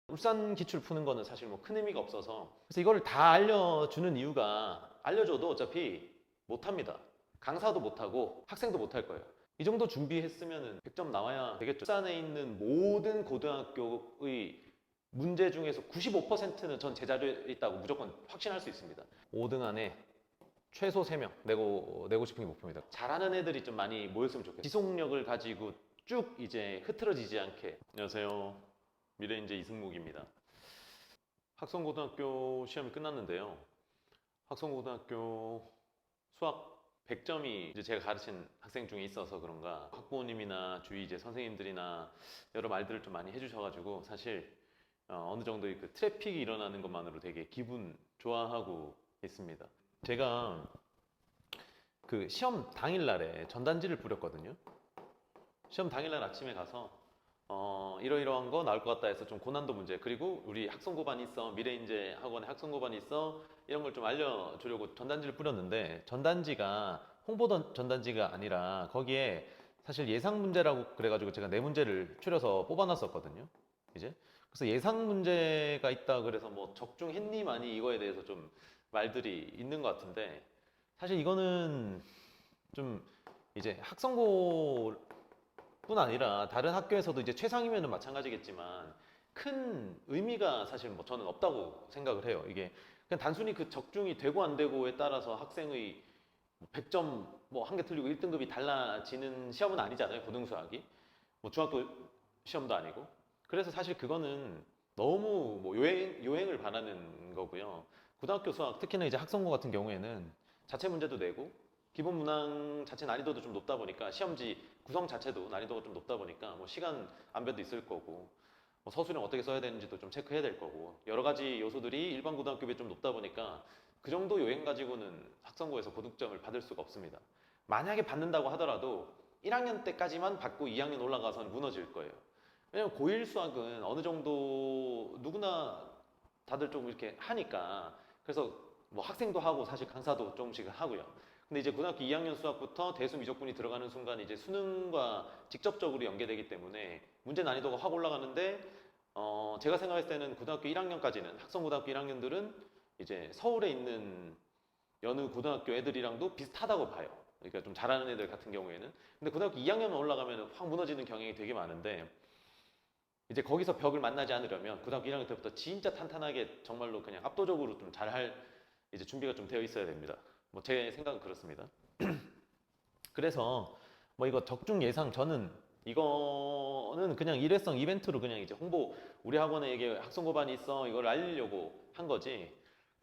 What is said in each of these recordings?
울산 기출 푸는 거는 사실 뭐 큰 의미가 없어서, 그래서 이걸 다 알려주는 이유가, 알려줘도 어차피 못합니다. 강사도 못하고 학생도 못할 거예요. 이 정도 준비했으면 100점 나와야 되겠죠. 울산에 있는 모든 고등학교의 문제 중에서 95%는 전 제자리에 있다고 무조건 확신할 수 있습니다. 5등 안에 최소 3명 내고 싶은 게 목표입니다. 잘하는 애들이 좀 많이 모였으면 좋겠어요. 지속력을 가지고 쭉 이제 흐트러지지 않게. 안녕하세요. 미래인재 이승묵입니다. 학성고등학교 시험이 끝났는데요. 학성고등학교 수학 100점이 이제 제가 가르친 학생 중에 있어서 그런가 학부모님이나 주위 이제 선생님들이나 여러 말들을 좀 많이 해주셔가지고 사실 어느 정도의 그 트래픽이 일어나는 것만으로 되게 기분 좋아하고 있습니다. 제가 그 시험 당일날에 전단지를 뿌렸거든요. 시험 당일날 아침에 가서 이러이러한 거 나올 것 같다 해서 좀 고난도 문제, 그리고 우리 학성고반이 있어, 미래인재 학원에 학성고반이 있어, 이런 걸 좀 알려주려고 전단지를 뿌렸는데, 전단지가 홍보 전단지가 아니라 거기에 사실 예상 문제라고 그래가지고 제가 4문제를 추려서 뽑아놨었거든요. 이제 그래서 예상 문제가 있다 그래서 뭐 적중했니 많이 이거에 대해서 좀 말들이 있는 것 같은데, 사실 이거는 좀 이제 학성고 뿐 아니라 다른 학교에서도 이제 최상위면은 마찬가지겠지만 큰 의미가 사실 뭐 저는 없다고 생각을 해요. 이게 그냥 단순히 그 적중이 되고 안 되고에 따라서 학생의 100점 뭐 한 개 틀리고 1등급이 달라지는 시험은 아니잖아요. 고등수학이 뭐 중학교 시험도 아니고. 그래서 사실 그거는 너무 뭐 요행을 바라는 거고요. 고등학교 수학, 특히나 이제 학성고 같은 경우에는 자체 문제도 내고 기본 문항 자체 난이도도 좀 높다 보니까, 시험지 구성 자체도 난이도가 좀 높다 보니까 뭐 시간 안배도 있을 거고, 뭐 서술형 어떻게 써야 되는지도 좀 체크해야 될 거고, 여러 가지 요소들이 일반 고등학교 비해 좀 높다 보니까 그 정도 요행 가지고는 학성고에서 고득점을 받을 수가 없습니다. 만약에 받는다고 하더라도 1학년 때까지만 받고 2학년 올라가서는 무너질 거예요. 왜냐면 고1 수학은 어느 정도 누구나 다들 좀 이렇게 하니까, 그래서 뭐 학생도 하고 사실 강사도 조금씩 하고요. 근데 이제 고등학교 2학년 수학부터 대수 미적분이 들어가는 순간 이제 수능과 직접적으로 연계되기 때문에 문제 난이도가 확 올라가는데, 제가 생각했을 때는 고등학교 1학년까지는, 학성고등학교 1학년들은 이제 서울에 있는 여느 고등학교 애들이랑도 비슷하다고 봐요. 그러니까 좀 잘하는 애들 같은 경우에는. 근데 고등학교 2학년만 올라가면 확 무너지는 경향이 되게 많은데, 이제 거기서 벽을 만나지 않으려면 고등학교 1학년 때부터 진짜 탄탄하게 정말로 그냥 압도적으로 좀 잘할 이제 준비가 좀 되어 있어야 됩니다. 뭐 제 생각은 그렇습니다. 그래서 뭐 이거 적중 예상, 저는 이거는 그냥 일회성 이벤트로 그냥 이제 홍보, 우리 학원에 이게 학성고반이 있어 이걸 알리려고 한 거지,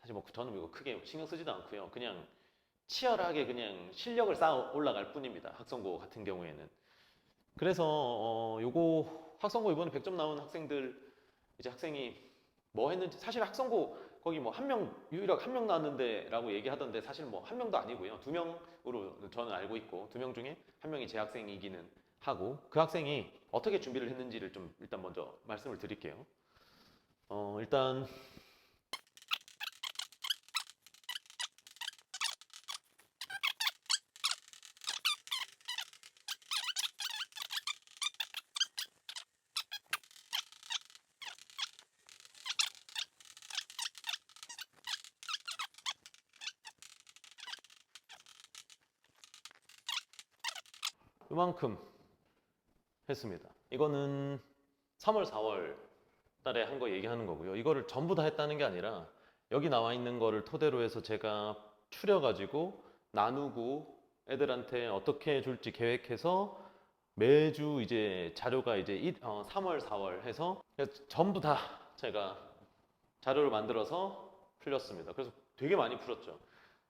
사실 뭐 저는 이거 크게 신경 쓰지도 않고요. 그냥 치열하게 그냥 실력을 쌓아 올라갈 뿐입니다. 학성고 같은 경우에는. 그래서 요거 학성고 이번에 100점 나온 학생들, 이제 학생이 뭐 했는지, 사실 학성고 거기 뭐 한 명, 유일하게 한 명 나왔는데 라고 얘기하던데, 사실 뭐 한 명도 아니고요. 2명으로 저는 알고 있고, 2명 중에 한 명이 제 학생이기는 하고, 그 학생이 어떻게 준비를 했는지를 좀 일단 먼저 말씀을 드릴게요. 일단 이만큼 했습니다. 이거는 3월, 4월 달에 한 거 얘기하는 거고요. 이거를 전부 다 했다는 게 아니라 여기 나와 있는 거를 토대로 해서 제가 추려가지고 나누고 애들한테 어떻게 줄지 계획해서 매주 이제 자료가 이제 3월, 4월 해서 전부 다 제가 자료를 만들어서 풀렸습니다. 그래서 되게 많이 풀었죠.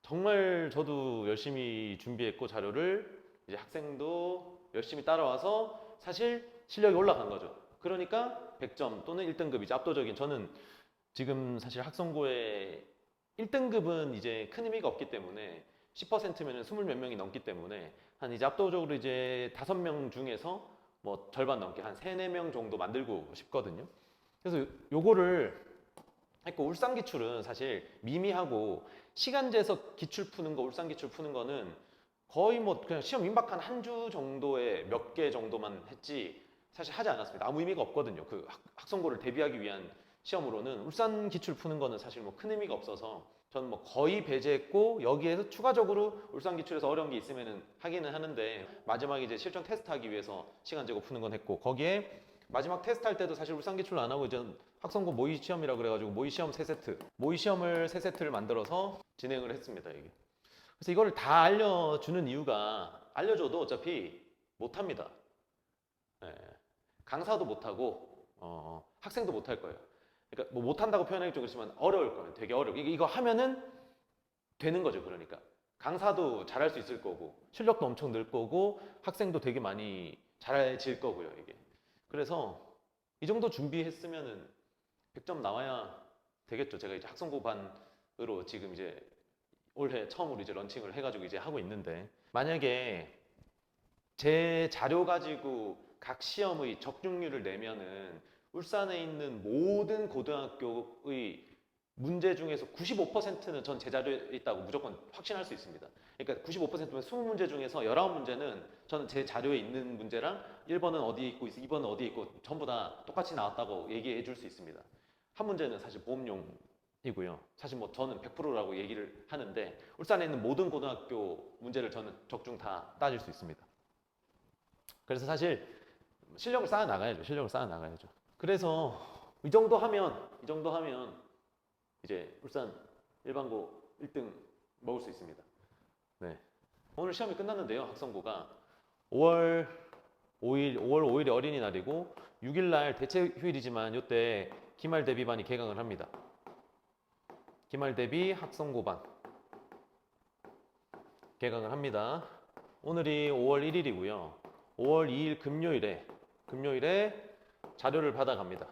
정말 저도 열심히 준비했고, 자료를 이제 학생도 열심히 따라와서 사실 실력이 올라간 거죠. 그러니까 100점 또는 1등급이죠. 압도적인. 저는 지금 사실 학성고에 1등급은 이제 큰 의미가 없기 때문에, 10%면은 20 몇 명이 넘기 때문에 한 이제 압도적으로 이제 5명 중에서 뭐 절반 넘게 한 3, 4명 정도 만들고 싶거든요. 그래서 요거를 했고, 울산 기출은 사실 미미하고, 시간제에서 기출 푸는 거, 울산 기출 푸는 거는 거의 뭐 그냥 시험 임박한 한 주 정도에 몇 개 정도만 했지 사실 하지 않았습니다. 아무 의미가 없거든요. 그 학성고를 대비하기 위한 시험으로는 울산 기출 푸는 거는 사실 뭐 큰 의미가 없어서 저는 뭐 거의 배제했고 여기에서 추가적으로 울산 기출에서 어려운 게 있으면은 하기는 하는데 마지막에 이제 실전 테스트 하기 위해서 시간 재고 푸는 건 했고 거기에 마지막 테스트 할 때도 사실 울산 기출 안 하고 이제 학성고 모의 시험이라 그래가지고 모의 시험 3세트 모의 시험을 3세트를 만들어서 진행을 했습니다 이게. 그래서 이거를 다 알려주는 이유가 알려줘도 어차피 못합니다. 예. 강사도 못하고 학생도 못할 거예요. 그러니까 뭐 못한다고 표현하기 좀 그렇지만 어려울 거예요. 되게 어려워. 이거 하면은 되는 거죠. 그러니까 강사도 잘할 수 있을 거고 실력도 엄청 늘 거고 학생도 되게 많이 잘해질 거고요. 이게. 그래서 이 정도 준비했으면은 100점 나와야 되겠죠. 제가 이제 학성고반으로 지금 이제 올해 처음으로 이제 런칭을 해가지고 이제 하고 있는데 만약에 제 자료 가지고 각 시험의 적중률을 내면은 울산에 있는 모든 고등학교의 문제 중에서 95%는 전 제 자료에 있다고 무조건 확신할 수 있습니다. 그러니까 95%면 20문제 중에서 19문제는 저는 제 자료에 있는 문제랑 1번은 어디에 있고 2번은 어디에 있고 전부 다 똑같이 나왔다고 얘기해 줄 수 있습니다. 한 문제는 사실 보험용이고요. 사실 뭐 저는 100%라고 얘기를 하는데 울산에 있는 모든 고등학교 문제를 저는 적중 다 따질 수 있습니다. 그래서 사실 실력을 쌓아 나가야죠. 실력을 쌓아 나가야죠. 그래서 이 정도 하면 이제 울산 일반고 1등 먹을 수 있습니다. 네. 오늘 시험이 끝났는데요. 학성고가 5월 5일이 어린이날이고 6일날 대체 휴일이지만 이때 기말 대비반이 개강을 합니다. 기말 대비 학성고반 개강을 합니다. 오늘이 5월 1일이고요. 5월 2일 금요일에 자료를 받아갑니다.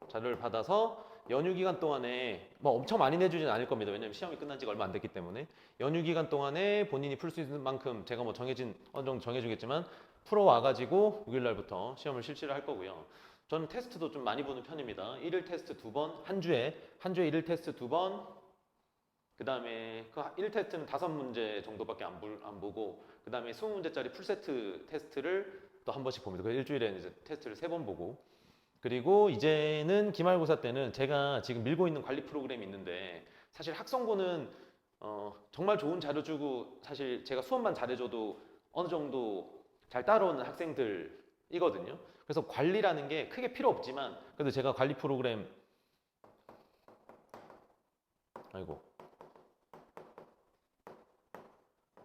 자료를 받아서 연휴 기간 동안에 뭐 엄청 많이 내주진 않을 겁니다. 왜냐면 시험이 끝난 지가 얼마 안 됐기 때문에 연휴 기간 동안에 본인이 풀 수 있는 만큼 제가 뭐 어느 정도 정해주겠지만 풀어와가지고 6일 날부터 시험을 실시를 할 거고요. 저는 테스트도 좀 많이 보는 편입니다. 1일 테스트 2번, 한 주에 1일 테스트 2번, 그 다음에 그 1일 테스트는 5문제 정도밖에 안 보고 그 다음에 20문제짜리 풀세트 테스트를 또 한 번씩 봅니다. 그래서 일주일에 이제 테스트를 3번 보고 그리고 이제는 기말고사 때는 제가 지금 밀고 있는 관리 프로그램이 있는데 사실 학성고는 정말 좋은 자료 주고 사실 제가 수업만 잘해줘도 어느 정도 잘 따라오는 학생들이거든요. 그래서 관리라는 게 크게 필요 없지만 그래도 제가 관리 프로그램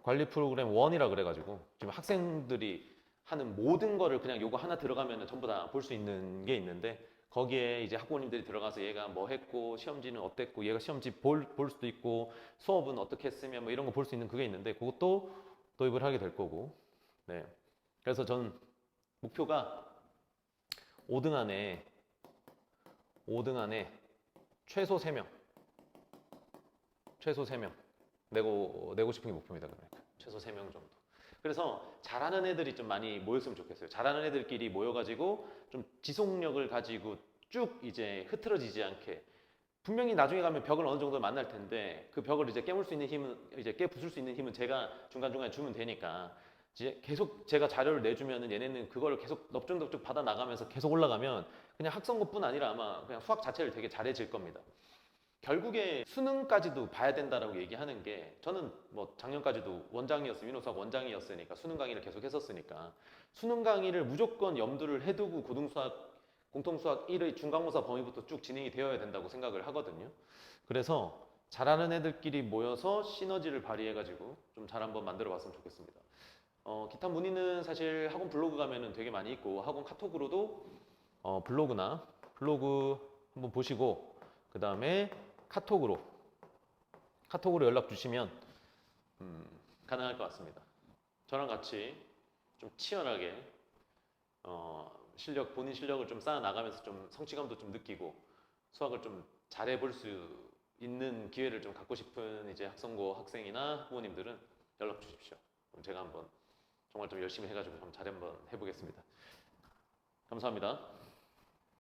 관리 프로그램 1이라 그래가지고 지금 학생들이 하는 모든 거를 그냥 요거 하나 들어가면 전부 다 볼 수 있는 게 있는데 거기에 이제 학부모님들이 들어가서 얘가 뭐 했고 시험지는 어땠고 얘가 시험지 볼 수도 있고 수업은 어떻게 했으면 뭐 이런 거 볼 수 있는 그게 있는데 그것도 도입을 하게 될 거고 네. 그래서 전 목표가 5등 안에 최소 3명 내고 싶은 게 목표입니다. 그러니까 최소 3명 정도. 그래서 잘하는 애들이 좀 많이 모였으면 좋겠어요. 잘하는 애들끼리 모여가지고 좀 지속력을 가지고 쭉 이제 흐트러지지 않게 분명히 나중에 가면 벽을 어느 정도 만날 텐데 그 벽을 이제 깨물 수 있는 힘은 이제 깨부술 수 있는 힘은 제가 중간중간에 주면 되니까 이제 계속 제가 자료를 내주면은 얘네는 그거를 계속 넙죽넙죽 받아 나가면서 계속 올라가면 그냥 학성고뿐 아니라 아마 그냥 수학 자체를 되게 잘해질 겁니다. 결국에 수능까지도 봐야 된다라고 얘기하는 게 저는 뭐 작년까지도 민호수학 원장이었으니까 수능 강의를 계속 했었으니까 수능 강의를 무조건 염두를 해두고 고등수학, 공통수학 1의 중간고사 범위부터 쭉 진행이 되어야 된다고 생각을 하거든요. 그래서 잘하는 애들끼리 모여서 시너지를 발휘해가지고 좀 잘 한번 만들어 봤으면 좋겠습니다. 기타 문의는 사실 학원 블로그 가면은 되게 많이 있고 학원 카톡으로도 블로그 한번 보시고 그 다음에 카톡으로 연락 주시면 가능할 것 같습니다. 저랑 같이 좀 치열하게 본인 실력을 좀 쌓아 나가면서 좀 성취감도 좀 느끼고 수학을 좀 잘해 볼 수 있는 기회를 좀 갖고 싶은 이제 학성고 학생이나 부모님들은 연락 주십시오. 그럼 제가 한번 정말 좀 열심히 해가지고 잘 한번 해보겠습니다. 감사합니다.